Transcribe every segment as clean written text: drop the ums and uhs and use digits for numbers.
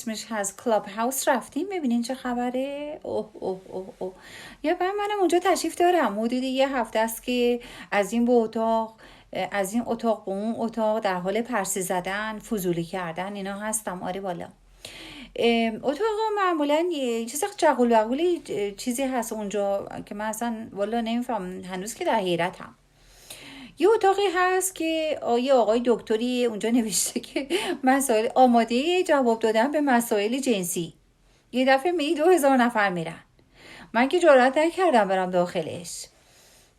اسمش هست کلاب هاوس، رفتیم ببینین چه خبره. اوه اوه اوه اوه. یا منم اونجا تشریف دارم. حدود یه هفته است که از این به اتاق، از این اتاق به اون اتاق در حال پرسه زدن، فضولی کردن اینا هستم. آره والا. اتاق معمولا یه چیز جغول بغولی چیزی هست اونجا که من اصلا والا نمیفهم هنوز، که در حیرتم. یه اتاقی هست که یه آقای دکتری اونجا نوشته که مسائل آماده جواب دادن به مسائل جنسی. یه دفعه 2000 نفر میرن. من که جرئت نکردم برم داخلش،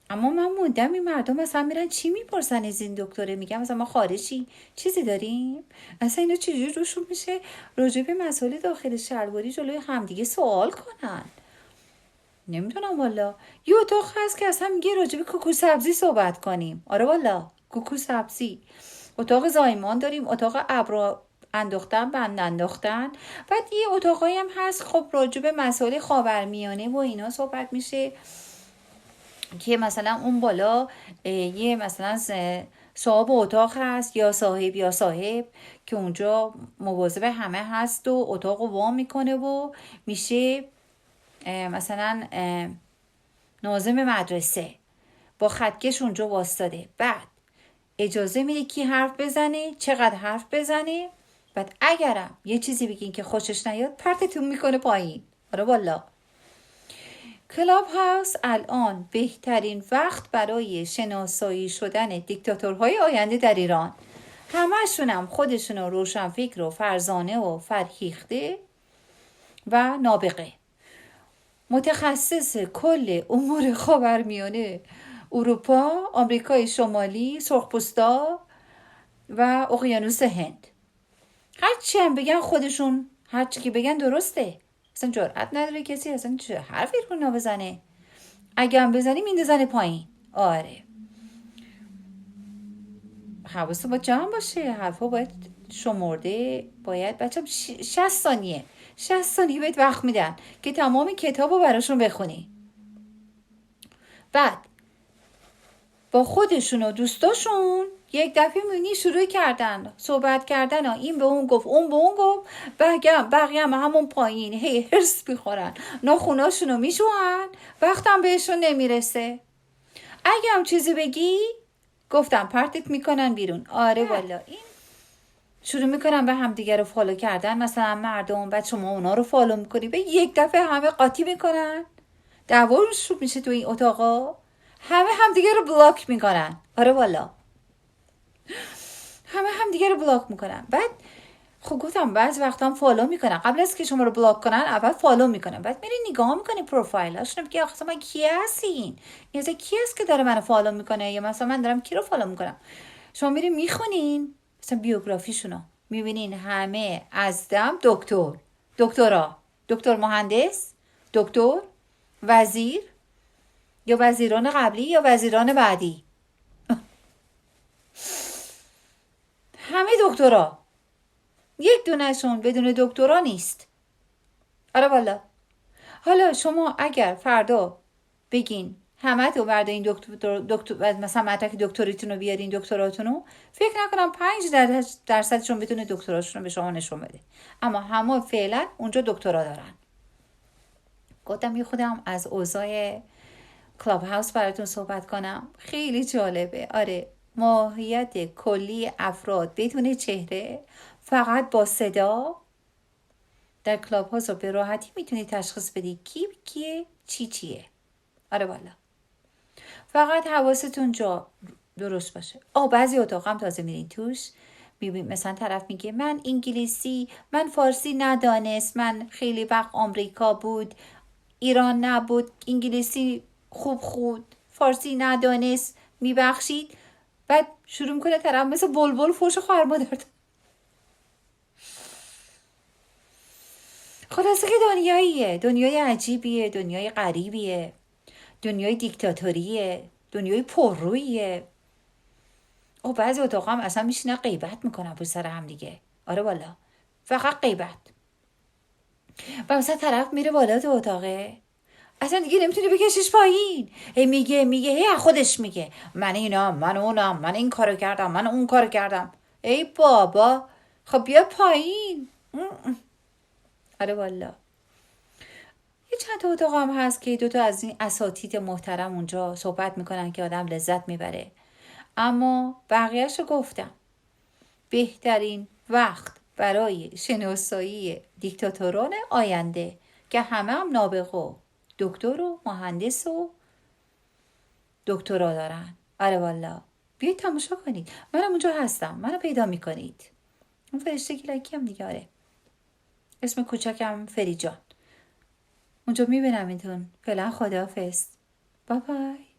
اما من موندم این مردم مثلا میرن چی میپرسن از این دکتره. میگم مثلا ما خارجی چیزی داریم، اصلا اینا چجوری روشون میشه راجع به مسائل داخل شلواری جلوی همدیگه سوال کنن. نمیدونم والا. یه اتاق هست که اصلا میگه راجع به کوکو سبزی صحبت کنیم. آره والا، کوکو سبزی. اتاق زایمان داریم، اتاق ابر انداختن، بند انداختن. بعد یه اتاقایی هم هست خب راجع به مسائل خاورمیانه و اینا صحبت میشه، که مثلا اون بالا یه مثلا صاحب اتاق هست یا صاحب که اونجا مواظب همه هست و اتاق رو وا میکنه و میشه مثلا ناظم مدرسه با خطکش اونجا واسطاده. بعد اجازه میده کی حرف بزنه، چقدر حرف بزنه. بعد اگرم یه چیزی بگین که خوشش نیاد پرتتون میکنه پایین. آره والا. کلاب هاوس الان بهترین وقت برای شناسایی شدن دیکتاتورهای آینده در ایران. همه‌شونم خودشونو روشنفکر و فرزانه و فرهیخته و نابغه، متخصص کل امور خاورمیانه، اروپا، آمریکای شمالی، سرخپوستا و اقیانوس هند. هرچی هم بگن خودشون، هرچی که بگن درسته. اصلا جرأت نداره کسی اصلا چه حرفی رو بزنه. اگه هم بزنی میندازنه پایین. آره، حواست باید جمع باشه، حرفا باید شمرده. باید بچه 60 ثانیه بهت وقت میدن که تمام کتاب رو براشون بخونی. بعد با خودشون و دوستاشون یک دفعه میبینی شروع کردن صحبت کردن. این به اون گفت، اون به اون گفت، بقیه هم همون پایین هی هرس میخورن، ناخوناشون رو میشوهن، وقتم بهشون نمیرسه. اگه هم چیزی بگی گفتم پرتت میکنن بیرون. آره والا. این شروع میکنن به همدیگه رو فالو کردن، مثلا مردم. بعد شما اونا رو فالو میکنی، به یک دفعه همه قاطی میکنن، دعوا شروع میشه تو این اتاقا، همه همدیگه رو بلاک میکنن. آره والا، همه همدیگه رو بلاک میکنن. بعد خب گفتم بعضی وقتا هم فالو میکنن، قبل از که شما رو بلاک کنن اول فالو میکنن. بعد میری نگاه میکنی پروفایلاشون، میگی آخه من کی هستین؟ این کی است که داره منو فالو میکنه؟ یا مثلا من دارم کی رو فالو میکنم؟ شما میری میخونین مثلا بیوگرافیشونو، میبینین همه از دم دکترا، دکتر مهندس، دکتر، وزیر، یا وزیران قبلی یا وزیران بعدی، همه دکترا. یک دونهشون بدون دکترا نیست. آره والا. حالا شما اگر فردا بگین همه تو بردارین دکتر مثلا مدرک دکتریتون رو بیارین، دکتراتون رو، فکر نکنم 5% بتونه دکتراشون رو به شما نشون بده. اما همه فعلا اونجا دکترا دارن. گفتم یه خودم از اوضاع کلاب هاوس براتون صحبت کنم، خیلی جالبه. آره، ماهیت کلی افراد بدون چهره، فقط با صدا. در کلاب هاوس رو به راحتی میتونی تشخیص بدی کی کیه، چیه. آره والا. فقط حواستون جا درست باشه. بعضی اتاق هم تازه میرین توش، میبین مثلا طرف میگه من انگلیسی، من فارسی ندانست، من خیلی وقت آمریکا بود، ایران نبود، انگلیسی خوب فارسی ندانست، میبخشید. بعد شروع میکنه طرف مثل بلبل فوش خواهر مادر. خلاصه که دنیاییه، دنیای عجیبیه، دنیای غریبیه، دنیای دیکتاتوریه، دنیای پرروییه. بعضی اتاق هم اصلا میشینن غیبت میکنن پشت سر هم دیگه. آره والا، فقط غیبت. و مثلا طرف میره بالا تو اتاقه، اصلا دیگه نمیتونی بکشش پایین. میگه هی خودش میگه من اینم، من اونم، من این کارو کردم، من اون کارو کردم. ای بابا، خب بیا پایین. آره والا. یه چند تا اتاق هم هست که 2 از این اساتید محترم اونجا صحبت میکنن که آدم لذت میبره. اما بقیهش رو گفتم. بهترین وقت برای شناسایی دیکتاتوران آینده که همه هم نابغه و دکتر و مهندس و دکترا دارن. آره والا. بیایید تماشا کنید. منم اونجا هستم. منو پیدا میکنید. اون فرشته گیلکی هم دیگه. آره. اسم کوچکم فریجان. اونجا میبینم ایتون. فعلا خداحافظ. بای بای.